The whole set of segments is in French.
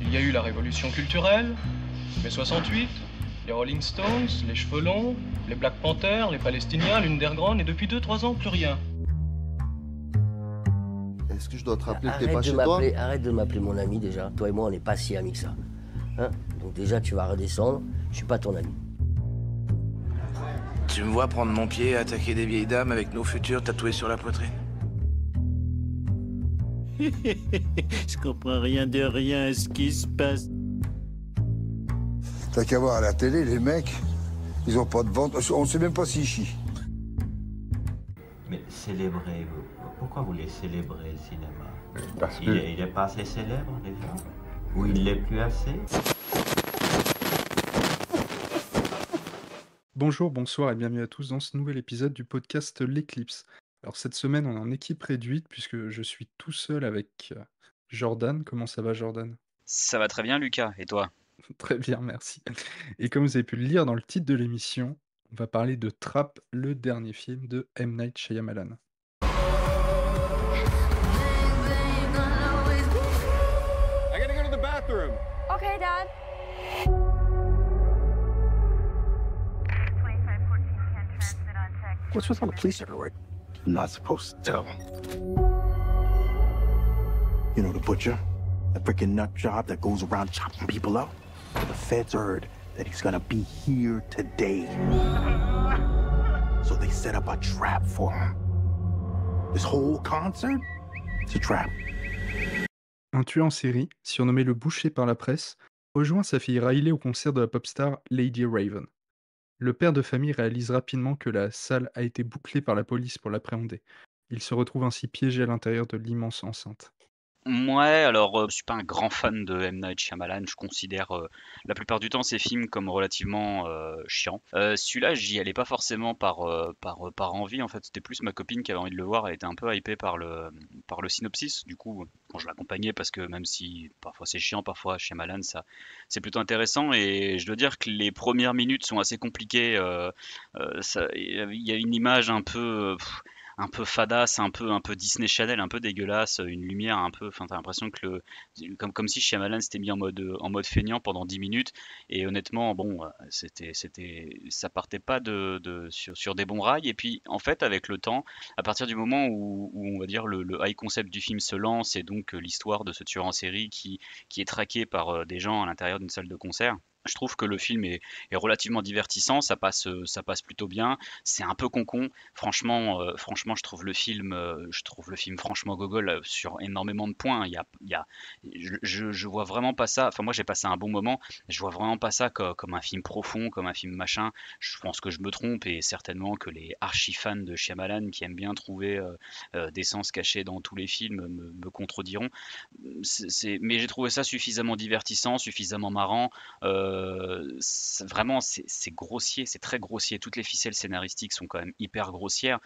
Il y a eu la révolution culturelle, mai 68, les Rolling Stones, les Cheveux Longs, les Black Panthers, les Palestiniens, l'Underground, et depuis 2-3 ans, plus rien. Est-ce que je dois te rappeler que t'es pas chez toi? Arrête de m'appeler mon ami déjà. Toi et moi, on n'est pas si amis que ça. Hein? Donc déjà, tu vas redescendre. Je suis pas ton ami. Tu me vois prendre mon pied et attaquer des vieilles dames avec nos futurs tatoués sur la poitrine? Je comprends rien de rien à ce qui se passe. T'as qu'à voir à la télé, les mecs, ils ont pas de ventre. On sait même pas s'ils chient. Mais célébrer, pourquoi vous voulez célébrer le cinéma? Parce Il est pas assez célèbre déjà? Ou il l'est plus assez? Bonjour, bonsoir et bienvenue à tous dans ce nouvel épisode du podcast L'Éclipse. Alors cette semaine on est en équipe réduite puisque je suis tout seul avec Jordan. Comment ça va Jordan? Ça va très bien, Lucas. Et toi? Très bien, merci. Et comme vous avez pu le lire dans le titre de l'émission, on va parler de Trap, le dernier film de M. Night Shyamalan. I gotta go to the bathroom. Okay, Dad. What's with all the police everywhere? I'm not supposed to tell. You know the butcher? The freaking nut job that goes around chopping people up? The feds heard that he's gonna be here today. So they set up a trap for him. This whole concert, it's a trap. Un tueur en série, surnommé le boucher par la presse, rejoint sa fille Riley au concert de la pop star Lady Raven. Le père de famille réalise rapidement que la salle a été bouclée par la police pour l'appréhender. Il se retrouve ainsi piégé à l'intérieur de l'immense enceinte. Ouais, alors je suis pas un grand fan de M. Night Shyamalan. Je considère la plupart du temps ses films comme relativement chiants. Celui-là, j'y allais pas forcément par envie. En fait, c'était plus ma copine qui avait envie de le voir. Elle était un peu hypée par le synopsis. Du coup, bon, je l'accompagnais parce que même si parfois c'est chiant, parfois Shyamalan, ça, c'est plutôt intéressant. Et je dois dire que les premières minutes sont assez compliquées. Il y a une image un peu fadasse, un peu Disney Channel, un peu dégueulasse, une lumière un peu, enfin t'as l'impression que comme si Shyamalan s'était mis en mode feignant pendant 10 minutes. Et honnêtement, bon, ça partait pas sur des bons rails. Et puis en fait, avec le temps, à partir du moment où on va dire le high concept du film se lance, et donc l'histoire de ce tueur en série qui est traqué par des gens à l'intérieur d'une salle de concert. Je trouve que le film est relativement divertissant, ça passe plutôt bien. C'est un peu concon. Franchement, je trouve le film franchement gogol sur énormément de points. Je vois vraiment pas ça. Enfin, moi, j'ai passé un bon moment. Je vois vraiment pas ça comme un film profond, comme un film machin. Je pense que je me trompe, et certainement que les archi fans de Shyamalan qui aiment bien trouver des sens cachés dans tous les films me contrediront. Mais j'ai trouvé ça suffisamment divertissant, suffisamment marrant. Vraiment, c'est grossier, c'est très grossier. Toutes les ficelles scénaristiques sont quand même hyper grossières.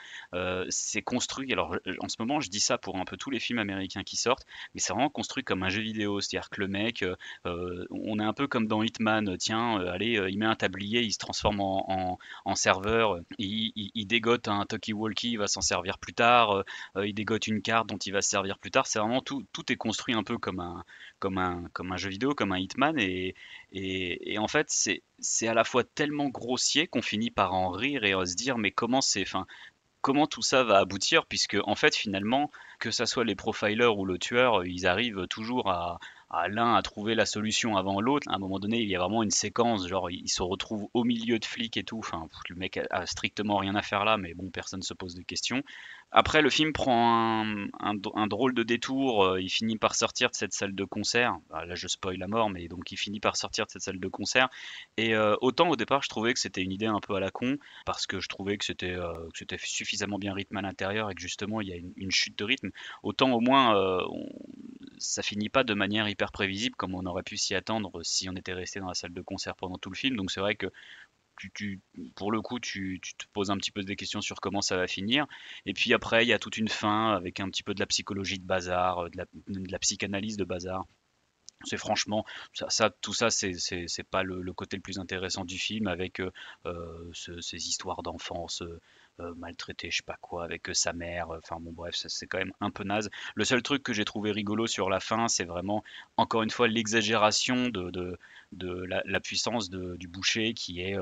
C'est construit. Alors, en ce moment, je dis ça pour un peu tous les films américains qui sortent, mais c'est vraiment construit comme un jeu vidéo. C'est-à-dire que le mec, on est un peu comme dans Hitman. Tiens, allez, il met un tablier, il se transforme en serveur, il dégote un talkie-walkie, il va s'en servir plus tard. Il dégote une carte dont il va se servir plus tard. C'est vraiment tout est construit un peu comme un jeu vidéo, comme un Hitman. Et en fait, c'est à la fois tellement grossier qu'on finit par en rire et à se dire, mais comment tout ça va aboutir, puisque en fait finalement, que ça soit les profilers ou le tueur, ils arrivent toujours à l'un à trouver la solution avant l'autre. À un moment donné, il y a vraiment une séquence, genre il se retrouve au milieu de flics et tout. Enfin, le mec a strictement rien à faire là, mais bon, personne se pose de questions. Après, le film prend un drôle de détour. Il finit par sortir de cette salle de concert. Bah, là, je spoil à mort, mais donc il finit par sortir de cette salle de concert. Et autant au départ, je trouvais que c'était une idée un peu à la con, parce que je trouvais que c'était suffisamment bien rythmé à l'intérieur et que justement il y a une chute de rythme. Autant au moins, ça finit pas de manière hyper prévisible comme on aurait pu s'y attendre si on était resté dans la salle de concert pendant tout le film. Donc c'est vrai que pour le coup, tu te poses un petit peu des questions sur comment ça va finir. Et puis après, il y a toute une fin avec un petit peu de la psychologie de bazar, de la psychanalyse de bazar. C'est franchement, tout ça, c'est pas le côté le plus intéressant du film, avec ces histoires d'enfance maltraité, je sais pas quoi, avec sa mère. Enfin bon, bref, c'est quand même un peu naze. Le seul truc que j'ai trouvé rigolo sur la fin, c'est vraiment, encore une fois, l'exagération de la puissance du boucher qui est.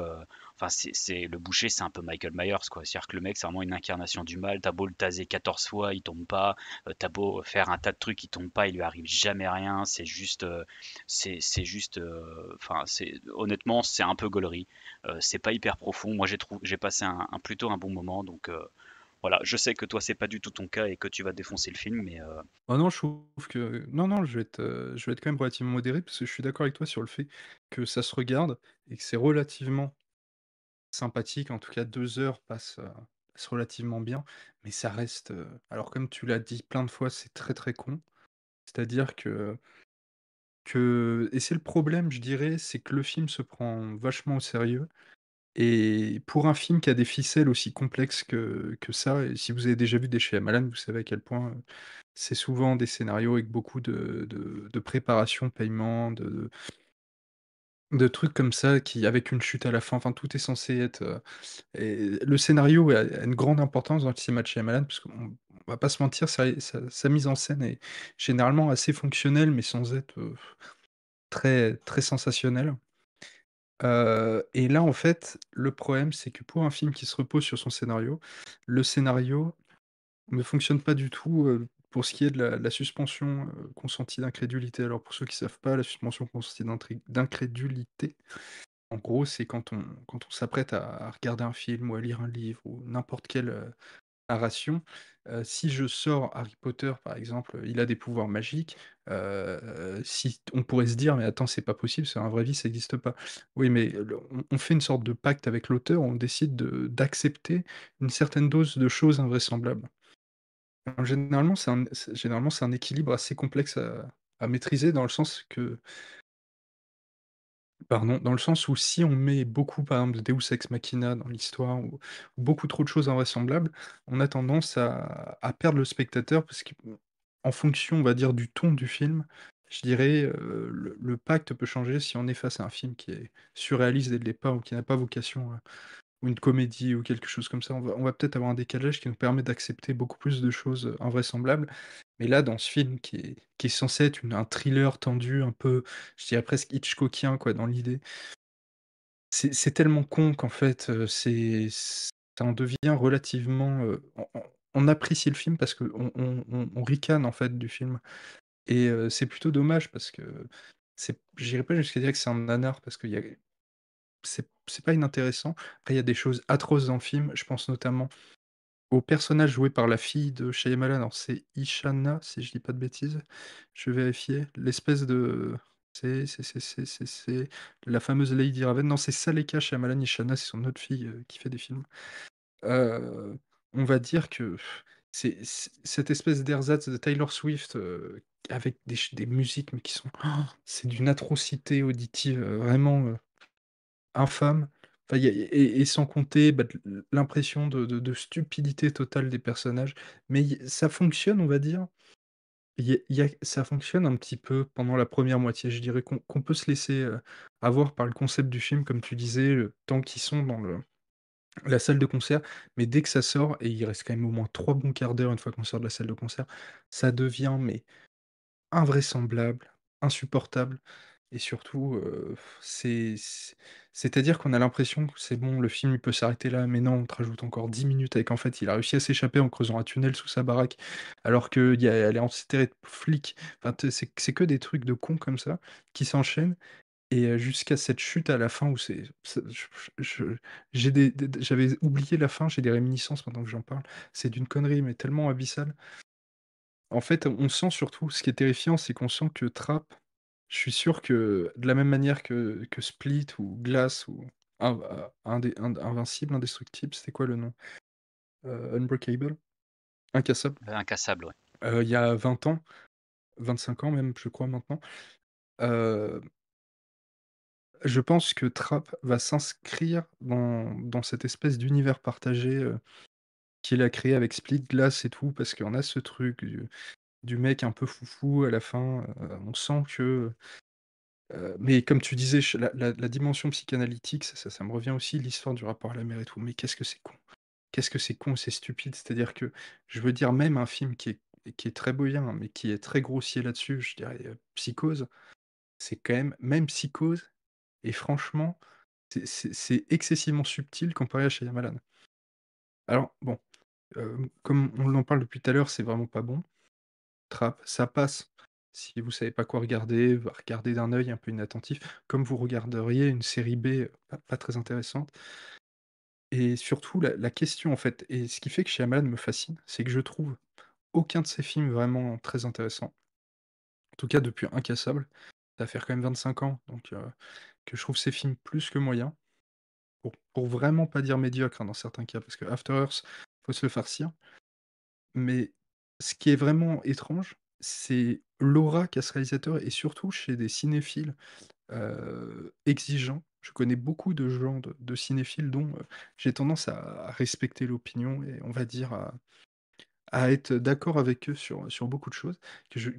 Enfin, le boucher, c'est un peu Michael Myers, quoi. C'est-à-dire que le mec, c'est vraiment une incarnation du mal. T'as beau le taser 14 fois, il tombe pas. T'as beau faire un tas de trucs, il tombe pas, il lui arrive jamais rien. C'est juste. C'est juste. Enfin, honnêtement, c'est un peu gaulerie. C'est pas hyper profond. Moi, j'ai passé plutôt un bon moment. Donc voilà, je sais que toi, c'est pas du tout ton cas et que tu vas défoncer le film, mais Oh non, je trouve que non, je vais être quand même relativement modéré parce que je suis d'accord avec toi sur le fait que ça se regarde et que c'est relativement sympathique. En tout cas, 2 heures passent relativement bien, mais ça reste, alors comme tu l'as dit plein de fois, c'est très, très con. C'est-à-dire que et c'est le problème, je dirais, c'est que le film se prend vachement au sérieux et pour un film qui a des ficelles aussi complexes que ça, et si vous avez déjà vu des Shyamalan, vous savez à quel point, c'est souvent des scénarios avec beaucoup de préparation, paiement, de trucs comme ça qui avec une chute à la fin, enfin tout est censé être, et le scénario a une grande importance dans le cinéma de Shyamalan parce qu'on va pas se mentir, sa mise en scène est généralement assez fonctionnelle, mais sans être, très très sensationnelle. Et là, en fait, le problème, c'est que pour un film qui se repose sur son scénario, le scénario ne fonctionne pas du tout, pour ce qui est de la suspension, consentie d'incrédulité. Alors pour ceux qui savent pas, la suspension consentie d'incrédulité, en gros, c'est quand on s'apprête à regarder un film ou à lire un livre ou n'importe quelle, narration, si je sors Harry Potter, par exemple, il a des pouvoirs magiques, si on pourrait se dire: «Mais attends, c'est pas possible, c'est un vrai vie, ça existe pas». Oui, mais on fait une sorte de pacte avec l'auteur, on décide d'accepter une certaine dose de choses invraisemblables. Alors généralement, c'est un équilibre assez complexe à maîtriser dans le sens que pardon, dans le sens où si on met beaucoup, par exemple, de Deus ex machina dans l'histoire ou beaucoup trop de choses invraisemblables, on a tendance à perdre le spectateur parce qu'en fonction, on va dire, du ton du film, je dirais, le pacte peut changer si on est face à un film qui est surréaliste dès le départ ou qui n'a pas vocation à ou une comédie ou quelque chose comme ça. On va peut-être avoir un décalage qui nous permet d'accepter beaucoup plus de choses, invraisemblables. Mais là, dans ce film qui est censé être un thriller tendu, un peu, je dirais presque Hitchcockien quoi, dans l'idée, c'est tellement con qu'en fait, ça en devient relativement, on apprécie le film parce qu'on ricane en fait du film et c'est plutôt dommage parce que j'irai pas jusqu'à dire que c'est un nanar parce qu'il y a c'est pas inintéressant. Après il y a des choses atroces dans le film, je pense notamment au personnage joué par la fille de Shyamalan, alors c'est Ishana, si je dis pas de bêtises. Je vais vérifier. L'espèce de c'est la fameuse Lady Raven. Non, c'est Saleka Shyamalan. Ishana, c'est son autre fille, qui fait des films. Heu, on va dire que c'est cette espèce d'ersatz de Taylor Swift, avec des musiques, mais qui sont c'est d'une atrocité auditive, vraiment, infâme. Enfin, il y a et sans compter, bah, l'impression de stupidité totale des personnages. Mais ça fonctionne, on va dire. Ça fonctionne un petit peu pendant la première moitié. Je dirais qu'on peut se laisser, avoir par le concept du film, comme tu disais, tant qu'ils sont dans la salle de concert. Mais dès que ça sort et il reste quand même au moins 3 bons quarts d'heure une fois qu'on sort de la salle de concert, ça devient mais invraisemblable, insupportable et surtout, c'est-à-dire qu'on a l'impression que c'est bon, le film il peut s'arrêter là, mais non, on te rajoute encore 10 minutes avec en fait, il a réussi à s'échapper en creusant un tunnel sous sa baraque, alors qu'elle est enserrée de flics. Enfin, c'est que des trucs de cons comme ça, qui s'enchaînent et jusqu'à cette chute à la fin où je j'avais oublié la fin, j'ai des réminiscences maintenant que j'en parle. C'est d'une connerie, mais tellement abyssale. En fait, on sent surtout ce qui est terrifiant, c'est qu'on sent que Trap, je suis sûr que de la même manière que Split ou Glass ou Invincible, Indestructible, c'était quoi le nom? Unbreakable? Incassable? incassable, ouais. Il y a 20 ans, 25 ans même, je crois maintenant, heu, je pense que Trap va s'inscrire dans cette espèce d'univers partagé, qu'il a créé avec Split, Glass et tout, parce qu'on a ce truc du mec un peu foufou à la fin, on sent que, mais comme tu disais, la dimension psychanalytique, ça me revient aussi, l'histoire du rapport à la mère et tout, mais qu'est-ce que c'est con! qu'est-ce que c'est con, c'est stupide. C'est-à-dire que, je veux dire, même un film qui est très bien, mais qui est très grossier là-dessus, je dirais, Psychose, c'est quand même Psychose et franchement, c'est excessivement subtil comparé à Shyamalan. Alors bon, comme on en parle depuis tout à l'heure, c'est vraiment pas bon. Trap, ça passe si vous savez pas quoi regarder, regarder d'un œil un peu inattentif, comme vous regarderiez une série B, pas très intéressante. Et surtout la question en fait, et ce qui fait que Shyamalan me fascine, c'est que je trouve aucun de ses films vraiment très intéressant. En tout cas depuis Incassable, ça va faire quand même 25 ans, donc que je trouve ses films plus que moyens, pour vraiment pas dire médiocre, hein, dans certains cas, parce que After Earth, faut se le farcir. Mais ce qui est vraiment étrange, c'est l'aura qu'a ce réalisateur et surtout chez des cinéphiles, exigeants. Je connais beaucoup de gens, de cinéphiles dont, j'ai tendance à respecter l'opinion et on va dire à être d'accord avec eux sur beaucoup de choses,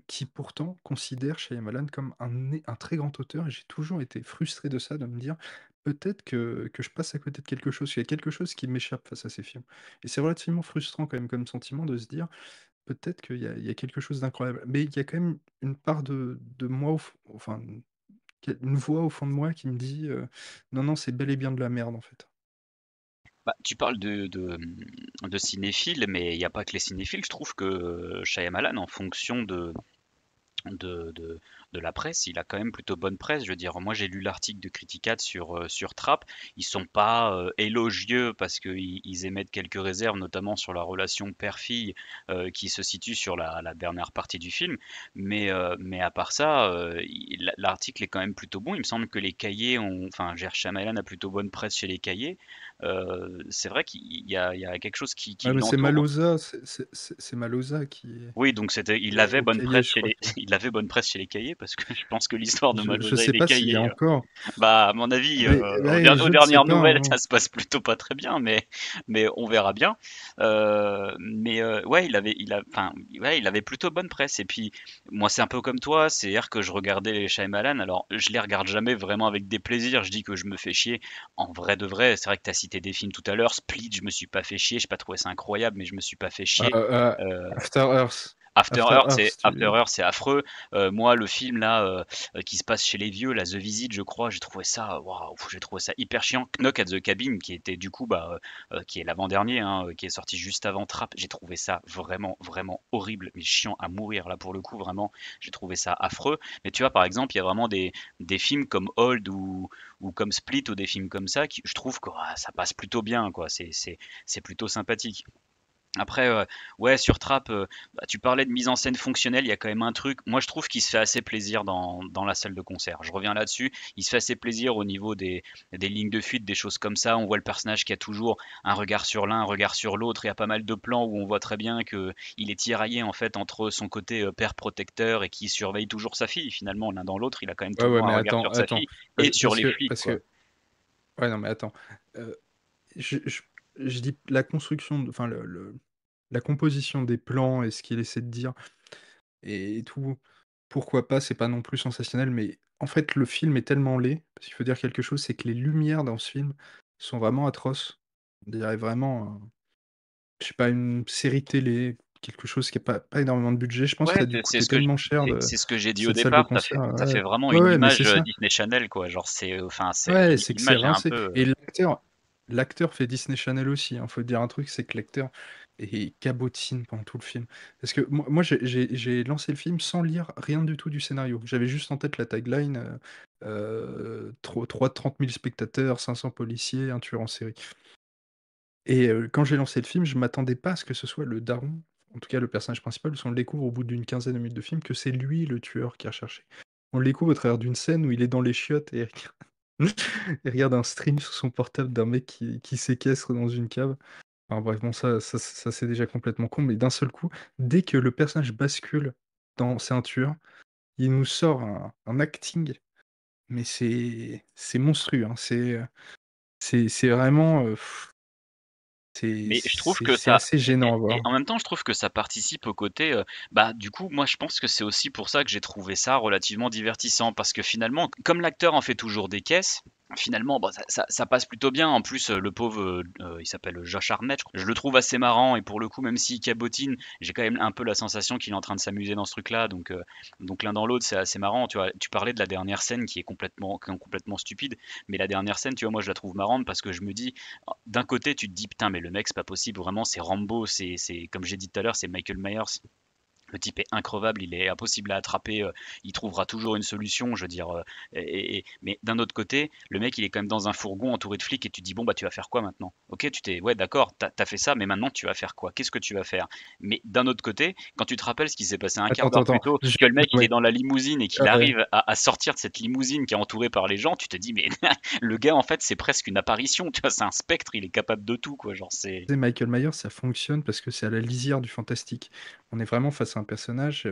qui pourtant considèrent Shyamalan comme un très grand auteur et j'ai toujours été frustré de ça, de me dire: «Peut-être que je passe à côté de quelque chose, qu'il y a quelque chose qui m'échappe face à ces films» et c'est relativement frustrant quand même comme sentiment de se dire: «Peut-être qu'il y a quelque chose d'incroyable». Mais il y a quand même une part de moi enfin, une voix au fond de moi qui me dit, «Non, non, c'est bel et bien de la merde, en fait». Bah, tu parles de cinéphiles, mais il n'y a pas que les cinéphiles. Je trouve que Shyamalan, en fonction de, de, de la presse, il a quand même plutôt bonne presse. Je veux dire, moi j'ai lu l'article de Criticat sur Trap. Ils sont pas élogieux parce qu'ils émettent quelques réserves, notamment sur la relation père-fille qui se situe sur la dernière partie du film. Mais à part ça, l'article est quand même plutôt bon. Il me semble que les cahiers ont, enfin, Shyamalan a plutôt bonne presse chez les cahiers. C'est vrai qu'il y a quelque chose qui Ah mais c'est l'entoure. Malosa, c'est Malosa qui est, Oui, donc il avait au bonne cahier, presse je chez crois les, que il avait bonne presse chez les cahiers parce que je pense que l'histoire de je Malvosa et sais des pas s'il y a cahiers, encore. bah à mon avis, Mais ouais, aux je ne sais dernières pas, nouvelles, hein. ça se passe plutôt pas très bien, mais on verra bien. Ouais, enfin, ouais, il avait plutôt bonne presse. Et puis moi, c'est un peu comme toi, c'est-à-dire que je regardais les Shyamalan. Alors, je les regarde jamais vraiment avec des plaisirs. Je dis que je me fais chier. En vrai de vrai, c'est vrai que tu as cité des films tout à l'heure. Split, je me suis pas fait chier. Je pas trouvé ça incroyable, mais je me suis pas fait chier. Euh, After Earth. After After Earth, Earth, c'est affreux. Moi, le film là qui se passe chez les vieux, la The Visit, je crois, j'ai trouvé ça, waouh, j'ai trouvé ça hyper chiant. Knock at the Cabin, qui était du coup, qui est l'avant-dernier, hein, qui est sorti juste avant Trap, j'ai trouvé ça vraiment, vraiment horrible, mais chiant à mourir. Là, pour le coup, vraiment, j'ai trouvé ça affreux. Mais tu vois, par exemple, il y a vraiment des films comme Old ou comme Split ou des films comme ça qui, je trouve que ça passe plutôt bien, quoi. C'est plutôt sympathique. Après, ouais, sur Trap, tu parlais de mise en scène fonctionnelle, il y a quand même un truc. Moi, je trouve qu'il se fait assez plaisir dans la salle de concert. Je reviens là-dessus. Il se fait assez plaisir au niveau des lignes de fuite, des choses comme ça. On voit le personnage qui a toujours un regard sur l'un, un regard sur l'autre. Il y a pas mal de plans où on voit très bien que il est tiraillé en fait entre son côté père protecteur et qui surveille toujours sa fille. Finalement, l'un dans l'autre, il a quand même Ouais, ouais, toujours un mais regard sur sa attends, fille et sur les flics, parce quoi. que ouais, non, mais attends, heu, je dis la construction enfin la composition des plans et ce qu'il essaie de dire et tout, pourquoi pas, c'est pas non plus sensationnel, mais en fait, le film est tellement laid, parce qu'il faut dire quelque chose, c'est que les lumières dans ce film sont vraiment atroces. On dirait vraiment, je sais pas, une série télé, quelque chose qui a pas énormément de budget. Je pense que Ouais, ça a dû c'est coûter ce que tellement cher c'est ce que j'ai dit au cette salle de départ. T'as concert, fait, ça fait vraiment ouais, une ouais, mais c'est image ça. Disney Channel, quoi. Genre, enfin, Ouais, c'est que c'est l'image est un rincé peu. et l'acteur fait Disney Channel aussi, hein. Faut dire un truc, c'est que l'acteur est cabotine pendant tout le film. Parce que moi j'ai lancé le film sans lire rien du tout du scénario. J'avais juste en tête la tagline, 30 000 spectateurs, 500 policiers, un tueur en série et quand j'ai lancé le film, je m'attendais pas à ce que ce soit le daron, en tout cas le personnage principal, parce qu'on le découvre au bout d'une quinzaine de minutes de film que c'est lui le tueur qui est recherché. On le découvre au travers d'une scène où il est dans les chiottes et il regarde un stream sur son portable d'un mec qui séquestre dans une cave. Enfin bref, bon ça c'est déjà complètement con, mais d'un seul coup, dès que le personnage bascule dans «c'est un tueur», il nous sort un acting, mais c'est monstrueux, hein. C'est vraiment, c'est Mais je trouve c'est que c'est ça, assez gênant à et voir. en même temps, je trouve que ça participe au côté. Du coup, moi, je pense que c'est aussi pour ça que j'ai trouvé ça relativement divertissant, parce que finalement, comme l'acteur en fait toujours des caisses. finalement, bah, ça passe plutôt bien. En plus, le pauvre, il s'appelle Josh Hartnett, je crois. Je le trouve assez marrant et pour le coup, même s'il cabotine, j'ai quand même un peu la sensation qu'il est en train de s'amuser dans ce truc-là. Donc l'un dans l'autre, c'est assez marrant. Tu vois, tu parlais de la dernière scène qui est complètement stupide, mais la dernière scène, tu vois, moi je la trouve marrante parce que je me dis, d'un côté, tu te dis putain, mais le mec, c'est pas possible, vraiment, c'est Rambo, c'est comme j'ai dit tout à l'heure, c'est Michael Myers. Le type est increvable, il est impossible à attraper, il trouvera toujours une solution, je veux dire. Mais d'un autre côté, le mec, il est quand même dans un fourgon entouré de flics et tu te dis, bon, bah, tu vas faire quoi maintenant? Ok, ouais, d'accord, t'as fait ça, mais maintenant, tu vas faire quoi? Qu'est-ce que tu vas faire? Mais d'un autre côté, quand tu te rappelles ce qui s'est passé un Attends, quart d'heure plus attends. tôt, que le mec, il est Ouais. dans la limousine et qu'il Ah ouais. arrive à sortir de cette limousine qui est entourée par les gens, tu te dis, mais le gars, en fait, c'est presque une apparition, tu vois, c'est un spectre, il est capable de tout, quoi, genre, c'est. Michael Myers, ça fonctionne parce que c'est à la lisière du fantastique. On est vraiment face à un personnage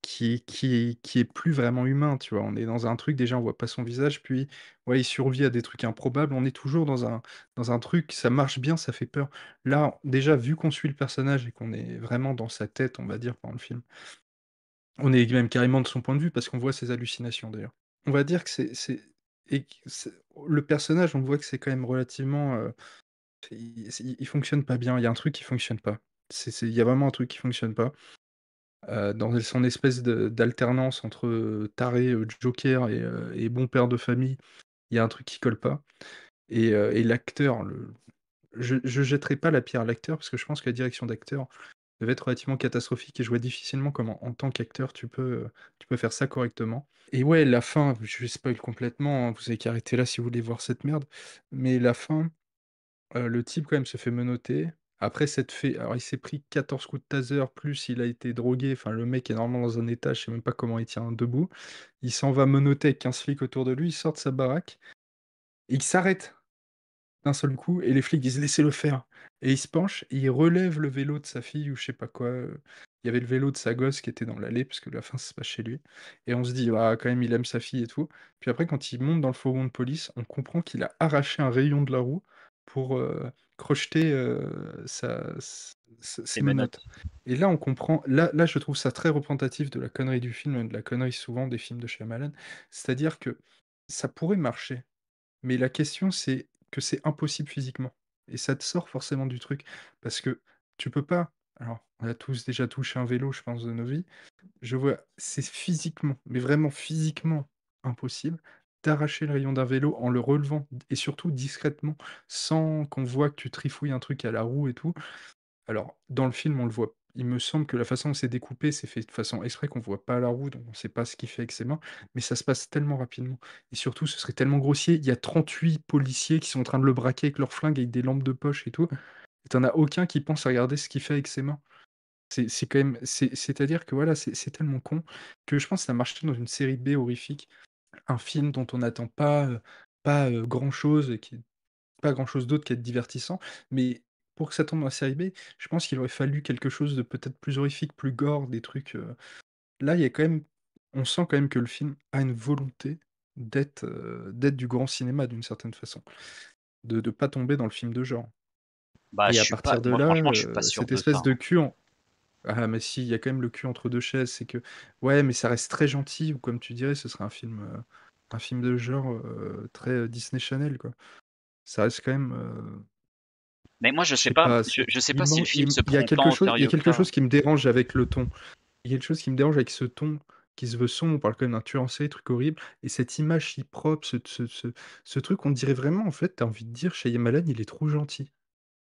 qui est plus vraiment humain, tu vois. On est dans un truc, déjà, on voit pas son visage, puis ouais, il survit à des trucs improbables. On est toujours dans un truc, ça marche bien, ça fait peur. Là, déjà, vu qu'on suit le personnage et qu'on est vraiment dans sa tête, on va dire, pendant le film, on est même carrément de son point de vue parce qu'on voit ses hallucinations, d'ailleurs. On va dire que le personnage, on voit que c'est quand même relativement. Il fonctionne pas bien. Il y a un truc qui fonctionne pas. Il y a vraiment un truc qui fonctionne pas. Dans son espèce d'alternance entre taré, joker et bon père de famille, il y a un truc qui colle pas. Et l'acteur, je jetterai pas la pierre à l'acteur parce que je pense que la direction d'acteur devait être relativement catastrophique et je vois difficilement comment, en tant qu'acteur, tu peux faire ça correctement. Et ouais, la fin, je spoil complètement, hein, vous avez qu'à arrêter là si vous voulez voir cette merde. Mais la fin, le type quand même se fait menotter. Après s'être fait alors il s'est pris 14 coups de taser, plus il a été drogué, enfin le mec est normalement dans un état, je sais même pas comment il tient debout. Il s'en va menotter avec 15 flics autour de lui, il sort de sa baraque et il s'arrête d'un seul coup et les flics disent: «Laissez-le faire» et il se penche et il relève le vélo de sa fille ou je sais pas quoi, il y avait le vélo de sa gosse qui était dans l'allée parce que la fin ça se passe chez lui et on se dit: «Ah quand même il aime sa fille et tout». Puis après quand il monte dans le fourgon de police, on comprend qu'il a arraché un rayon de la roue pour, crocheter, sa s s C'est ses menottes menottes. et là on comprend là je trouve ça très représentatif de la connerie du film, de la connerie souvent des films de Shyamalan. C'est-à-dire que ça pourrait marcher. Mais la question, c'est que c'est impossible physiquement et ça te sort forcément du truc parce que tu peux pas alors, on a tous déjà touché un vélo, je pense, de nos vies. Je vois c'est physiquement, mais vraiment physiquement impossible d'arracher le rayon d'un vélo en le relevant et surtout discrètement, sans qu'on voit que tu trifouilles un truc à la roue et tout. Alors, dans le film, on le voit. Il me semble que la façon dont c'est découpé, c'est fait de façon exprès qu'on voit pas la roue, donc on sait pas ce qu'il fait avec ses mains, mais ça se passe tellement rapidement. Et surtout, ce serait tellement grossier. Il y a 38 policiers qui sont en train de le braquer avec leurs flingues, avec des lampes de poche et tout. Et t'en as aucun qui pense à regarder ce qu'il fait avec ses mains. C'est quand même. C'est-à-dire que voilà, c'est tellement con que je pense que ça marcherait dans une série B horrifique. Un film dont on n'attend pas grand-chose, et qui pas grand-chose d'autre qu'être divertissant, mais pour que ça tombe dans la série B, je pense qu'il aurait fallu quelque chose de peut-être plus horrifique, plus gore, des trucs, là, il y a quand même on sent quand même que le film a une volonté d'être du grand cinéma d'une certaine façon, de pas tomber dans le film de genre Bah, et je à suis pas, partir de moi, là, franchement, je suis pas sûr cette de ça, espèce de hein. cul en ah mais si, il y a quand même le cul entre 2 chaises, c'est que ouais, mais ça reste très gentil ou comme tu dirais, ce serait un film de genre, très, Disney Channel, quoi. Ça reste quand même, Mais moi, je sais pas, je sais pas si le film se il y a prend tant au il y a sérieux que quelque ça. chose qui me dérange avec le ton. Il y a quelque chose qui me dérange avec ce ton qui se veut sombre, on parle quand même d'un tueur en série, truc horrible et cette image si propre, ce truc, on dirait vraiment, en fait, tu as envie de dire: Shyamalan, il est trop gentil.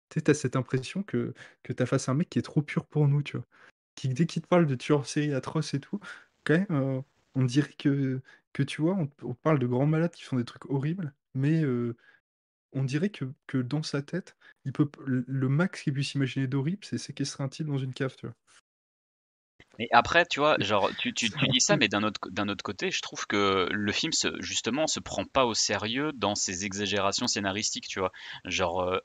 Tu sais, tu as cette impression que tu as face à un mec qui est trop pur pour nous, tu vois? Qui dès qu'il te parle de tueur en série atroce et tout, quand même, on dirait que tu vois, on parle de grands malades qui font des trucs horribles, mais on dirait que dans sa tête, il peut p le max qu'il puisse imaginer d'horrible, c'est séquestrer un type dans une cave, tu vois? Mais après, tu vois, C'est genre, c'est tu un dis ça, peu mais d'un autre côté, je trouve que le film, justement, se prend pas au sérieux dans ses exagérations scénaristiques, tu vois. Genre,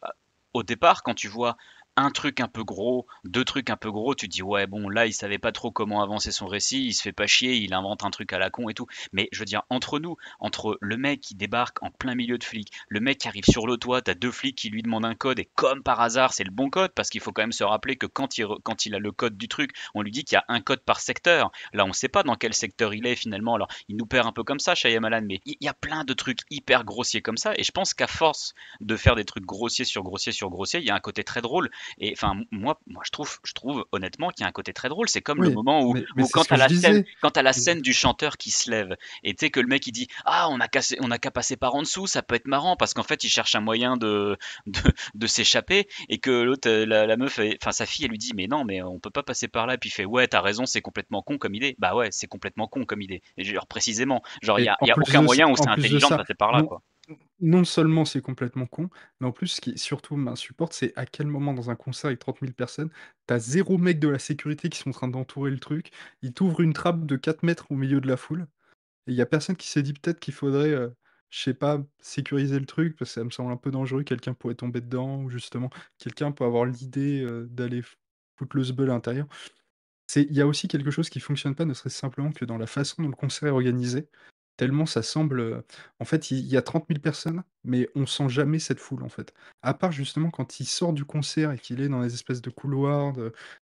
au départ, quand tu vois un truc un peu gros, deux trucs un peu gros, tu te dis ouais bon là il savait pas trop comment avancer son récit, il se fait pas chier, il invente un truc à la con et tout. Mais je veux dire entre nous, entre le mec qui débarque en plein milieu de flics, le mec qui arrive sur le toit, t'as deux flics qui lui demandent un code et comme par hasard c'est le bon code parce qu'il faut quand même se rappeler que quand il a le code du truc, on lui dit qu'il y a un code par secteur. Là on sait pas dans quel secteur il est finalement. Alors il nous perd un peu comme ça Shyamalan, mais il y a plein de trucs hyper grossiers comme ça et je pense qu'à force de faire des trucs grossiers sur grossiers sur grossiers, il y a un côté très drôle. Et enfin, moi je trouve honnêtement qu'il y a un côté très drôle. C'est comme le Oui, moment mais où c'est ce que je quand t'as la disais. scène du chanteur qui se lève et tu sais que le mec il dit ah on a qu'à passer par en dessous, ça peut être marrant parce qu'en fait il cherche un moyen de, de s'échapper et que l'autre la meuf, enfin sa fille elle lui dit mais non mais on peut pas passer par là et puis il fait ouais t'as raison c'est complètement con comme idée. Bah ouais c'est complètement con comme idée. Et genre précisément genre Et il y a aucun moyen où c'est en plus de intelligent de ça, passer par là non, quoi. non seulement c'est complètement con, mais en plus, ce qui surtout m'insupporte, c'est à quel moment dans un concert avec 30 000 personnes, t'as 0 mec de la sécurité qui sont en train d'entourer le truc. Ils t'ouvrent une trappe de 4 mètres au milieu de la foule. Et il y a personne qui s'est dit peut-être qu'il faudrait, je sais pas, sécuriser le truc, parce que ça me semble un peu dangereux. Quelqu'un pourrait tomber dedans, ou justement, quelqu'un peut avoir l'idée d'aller foutre le sbeul à l'intérieur. Il y a aussi quelque chose qui fonctionne pas, ne serait-ce simplement que dans la façon dont le concert est organisé. Tellement ça semble, en fait, il y a 30 000 personnes, mais on sent jamais cette foule, en fait. À part justement quand il sort du concert et qu'il est dans les espèces de couloirs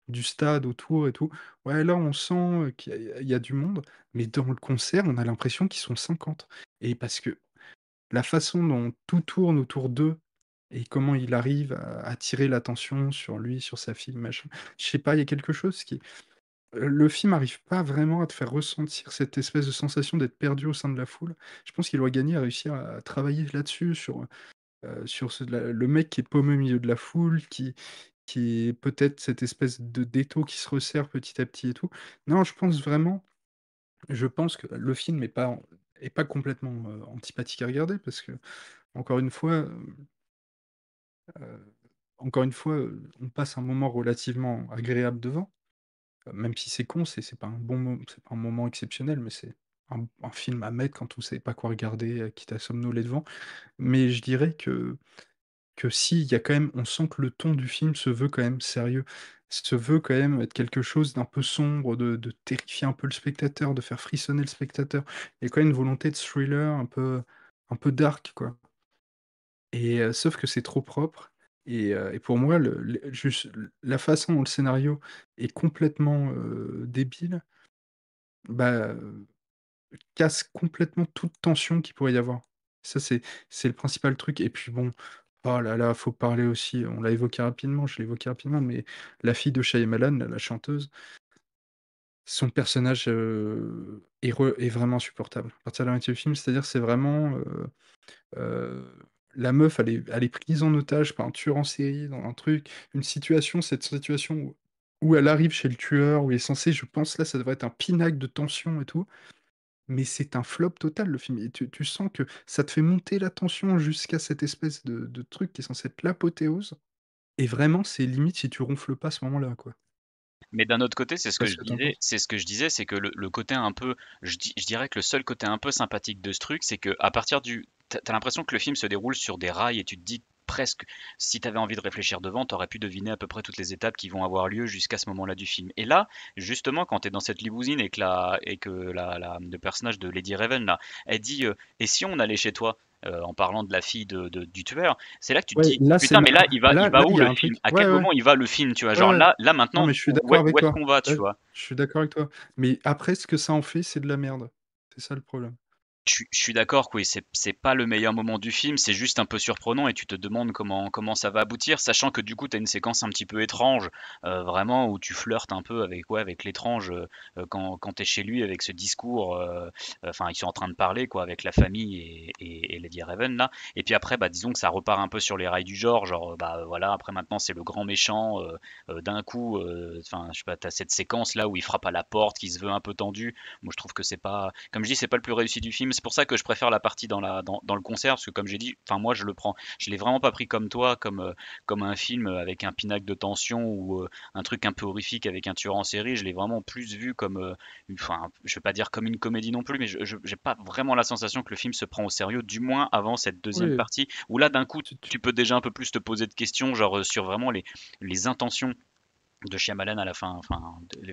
du stade autour et tout. Ouais, là, on sent qu'il y a du monde, mais dans le concert, on a l'impression qu'ils sont 50. Et parce que la façon dont tout tourne autour d'eux et comment il arrive à attirer l'attention sur lui, sur sa fille, machin. Je sais pas, il y a quelque chose qui le film arrive pas vraiment à te faire ressentir cette espèce de sensation d'être perdu au sein de la foule. Je pense qu'il doit gagner à réussir à travailler là-dessus, sur le mec qui est paumé au milieu de la foule, qui est peut-être cette espèce de d'étau qui se resserre petit à petit et tout. Non, je pense que le film est pas complètement antipathique à regarder, parce que, encore une fois, encore une fois, on passe un moment relativement agréable devant. Même si c'est con, c'est pas un c'est pas un moment exceptionnel, mais c'est un film à mettre quand on sait pas quoi regarder, quitte à somnoler devant. Mais je dirais que si, il y a quand même on sent que le ton du film se veut quand même sérieux, se veut quand même être quelque chose d'un peu sombre, de terrifier un peu le spectateur, de faire frissonner le spectateur. Il y a quand même une volonté de thriller un peu dark, quoi. Et sauf que c'est trop propre et pour moi, la façon dont le scénario est complètement, débile, bah, casse complètement toute tension qu'il pourrait y avoir. Ça, c'est le principal truc et puis bon, oh là là, faut parler aussi, on l'a évoqué rapidement, je l'ai évoqué rapidement, mais la fille de Shyamalan, là, la chanteuse, son personnage, est vraiment insupportable. À partir de la moitié du film, c'est-à-dire c'est vraiment, Heu, la meuf, elle est prise en otage par un tueur en série dans un truc, cette situation où elle arrive chez le tueur, où il est censé, je pense là, ça devrait être un pinacle de tension et tout, mais c'est un flop total le film et tu sens que ça te fait monter la tension jusqu'à cette espèce de truc qui est censé être l'apothéose et vraiment c'est limite si tu ronfles pas à ce moment-là, quoi. Mais d'un autre côté, Je sais pas ce que tu penses? c'est que le côté un peu, je dirais que le seul côté un peu sympathique de ce truc, c'est que à partir t'as l'impression que le film se déroule sur des rails et tu te dis presque, si t'avais envie de réfléchir devant, t'aurais pu deviner à peu près toutes les étapes qui vont avoir lieu jusqu'à ce moment-là du film. Et là, justement, quand t'es dans cette limousine et que le personnage de Lady Raven là, elle dit, et si on allait chez toi? En parlant de la fille du tueur, c'est là que tu te Ouais, dis là c'est putain mais là marrant. il va Là, il où y a le un film? truc À ouais, quel ouais, moment il va le film, tu vois? ouais, Genre ouais. là Non, maintenant mais je suis d'accord avec où est-ce toi. qu'on va, tu Ouais, vois? je suis d'accord avec toi. Mais après, ce que ça en fait, c'est de la merde. C'est ça le problème. Je suis d'accord que oui, c'est pas le meilleur moment du film, c'est juste un peu surprenant et tu te demandes comment ça va aboutir, sachant que du coup tu as une séquence un petit peu étrange, vraiment où tu flirtes un peu avec ouais, avec l'étrange quand tu es chez lui avec ce discours, enfin ils sont en train de parler quoi avec la famille et Lady Raven là, et puis après bah disons que ça repart un peu sur les rails du genre bah voilà après maintenant c'est le grand méchant, d'un coup, enfin je sais pas, t'as cette séquence là où il frappe à la porte qui se veut un peu tendue, moi je trouve que c'est pas, comme je dis, c'est pas le plus réussi du film, c'est pour ça que je préfère la partie dans le concert, parce que comme j'ai dit, enfin moi je l'ai vraiment pas pris comme toi, comme un film avec un pinacle de tension ou un truc un peu horrifique avec un tueur en série. Je l'ai vraiment plus vu comme, enfin, je vais pas dire comme une comédie non plus, mais j'ai pas vraiment la sensation que le film se prend au sérieux, du moins avant cette deuxième Oui, partie, où là d'un coup tu- tu peux déjà un peu plus te poser de questions, genre sur vraiment les intentions de Shyamalan à la fin, enfin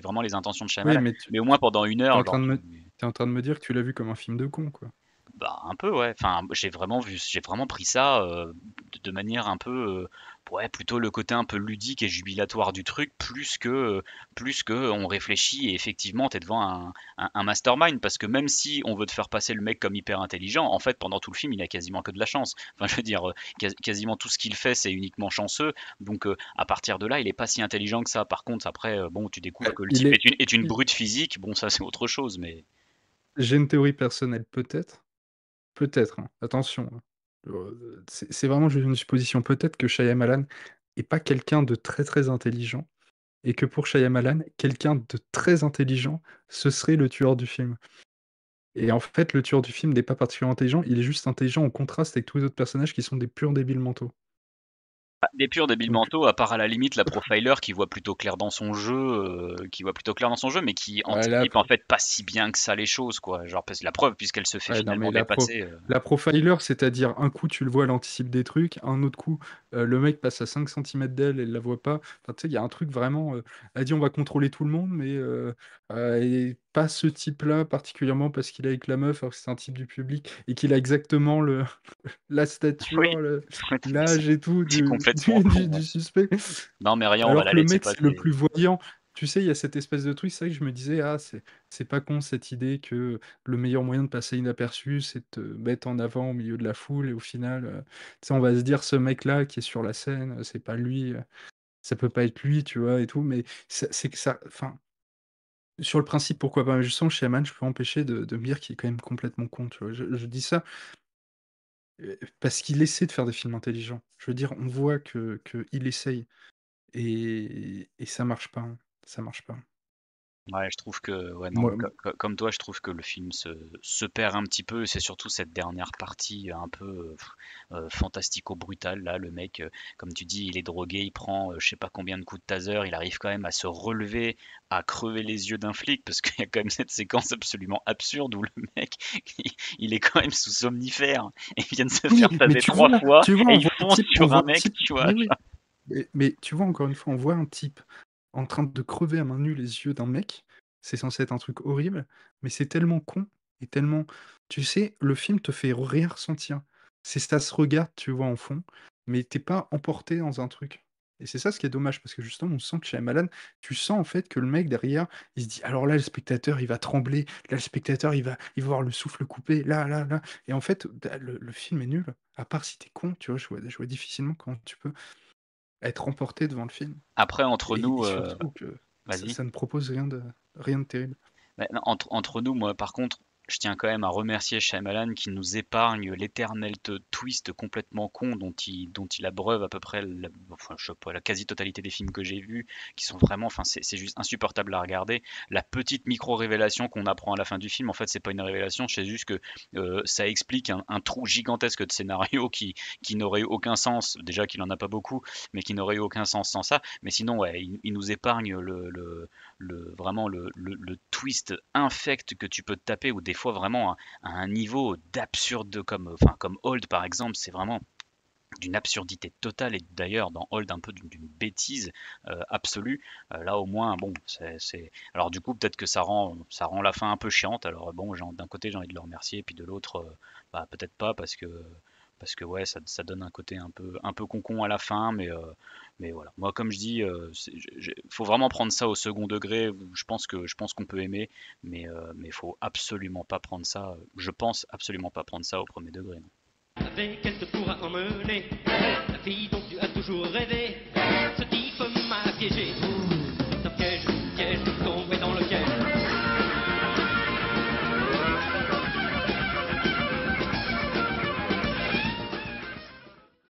vraiment les intentions de oui, Shyamalan, mais mais au moins pendant une t'es heure, en genre train de me, t'es en train de me dire que tu l'as vu comme un film de con, quoi. bah, un peu, ouais. Enfin, j'ai vraiment pris ça de manière un peu, ouais, plutôt le côté un peu ludique et jubilatoire du truc, plus que on réfléchit et effectivement, t'es devant un mastermind, parce que même si on veut te faire passer le mec comme hyper intelligent, en fait, pendant tout le film, il a quasiment que de la chance. Enfin, je veux dire, quasiment tout ce qu'il fait, c'est uniquement chanceux. Donc, à partir de là, il est pas si intelligent que ça. Par contre, après, bon, tu découvres que le Il type est, est une il- brute physique. Bon, ça, c'est autre chose, mais. J'ai une théorie personnelle, peut-être, hein, attention, hein. C'est vraiment juste une supposition. Peut-être que Shyamalan est pas quelqu'un de très très intelligent et que pour Shyamalan, quelqu'un de très intelligent, ce serait le tueur du film. Et en fait, le tueur du film n'est pas particulièrement intelligent, il est juste intelligent en contraste avec tous les autres personnages qui sont des purs débiles mentaux. Ah, des purs débiles Donc, mentaux, à part à la limite la profiler qui voit plutôt clair dans son jeu, mais qui ouais, là, anticipe en fait pas si bien que ça les choses, quoi. Genre, parce que la preuve, puisqu'elle se fait ouais, non, finalement mais dépasser. la profiler, c'est-à-dire un coup tu le vois, elle anticipe des trucs, un autre coup le mec passe à 5 centimètres d'elle, elle la voit pas. Enfin, tu sais, il y a un truc vraiment. Elle dit on va contrôler tout le monde, mais et pas ce type-là particulièrement parce qu'il est avec la meuf, alors que c'est un type du public et qu'il a exactement la Oui, stature, mais l'âge et tout c'est complètement con, ouais. du suspect. Non, mais rien, on va Alors la que le laisser mec, c'est le passer. plus voyant. Tu sais, il y a cette espèce de truc, c'est vrai que je me disais, ah, c'est pas con cette idée que le meilleur moyen de passer inaperçu, c'est de te mettre en avant au milieu de la foule, et au final, tu sais, on va se dire, ce mec-là qui est sur la scène, c'est pas lui, ça peut pas être lui, tu vois, et tout, mais c'est que ça, enfin, sur le principe, pourquoi pas, mais je sens que Shyamalan, je peux empêcher de me dire qu'il est quand même complètement con, tu vois. Je dis ça parce qu'il essaie de faire des films intelligents. Je veux dire, on voit que il essaye, et ça marche pas, hein. Ça marche pas. Ouais, je trouve que, ouais, non, Moi, mais comme toi, je trouve que le film se perd un petit peu. C'est surtout cette dernière partie un peu fantastico-brutale. Là, le mec, comme tu dis, il est drogué, il prend je sais pas combien de coups de taser, il arrive quand même à se relever, à crever les yeux d'un flic, parce qu'il y a quand même cette séquence absolument absurde où le mec, il est quand même sous somnifère et il vient de se oui, faire mais taser 3 fois tu vois, et on il voit un fonce type, sur un mec, tu vois. oui, oui. Mais tu vois, encore une fois, on voit un type en train de crever à main nue les yeux d'un mec. C'est censé être un truc horrible, mais c'est tellement con et tellement. Tu sais, le film te fait rien ressentir. C'est ça se regarde, tu vois, en fond, mais t'es pas emporté dans un truc. Et c'est ça ce qui est dommage, parce que justement, on sent que chez Shyamalan, tu sens en fait que le mec derrière, il se dit, alors là, le spectateur, il va trembler, là, le spectateur, il va avoir le souffle coupé, là. Et en fait, le film est nul. À part si t'es con, tu vois, je vois difficilement comment tu peux être emporté devant le film. Après, entre Et nous, surtout que ça, vas-y. ça ne propose rien de terrible. Ouais, non, entre nous, moi, par contre, je tiens quand même à remercier Shyamalan qui nous épargne l'éternel twist complètement con dont il abreuve à peu près enfin, je sais pas, la quasi-totalité des films que j'ai vus, qui sont vraiment, enfin, c'est juste insupportable à regarder. La petite micro-révélation qu'on apprend à la fin du film, en fait, c'est pas une révélation, c'est juste que ça explique un trou gigantesque de scénario qui n'aurait eu aucun sens, déjà qu'il en a pas beaucoup, mais qui n'aurait eu aucun sens sans ça. Mais sinon, ouais, il nous épargne vraiment le twist infect que tu peux te taper, ou des fois vraiment à un niveau d'absurde comme Hold par exemple, c'est vraiment d'une absurdité totale, et d'ailleurs dans Hold un peu d'une bêtise absolue. Là au moins bon alors du coup peut-être que ça rend la fin un peu chiante. Alors bon, d'un côté j'ai envie de le remercier, et puis de l'autre bah, peut-être pas, parce que ouais, ça donne un côté un peu concon à la fin, mais voilà. Moi, comme je dis, faut vraiment prendre ça au second degré. Je pense qu'on peut aimer, mais faut absolument pas prendre ça. Je pense absolument pas prendre ça au premier degré, non. Avec elle te pourra emmener la fille dont tu as toujours rêvé. Ce type m'a piégé.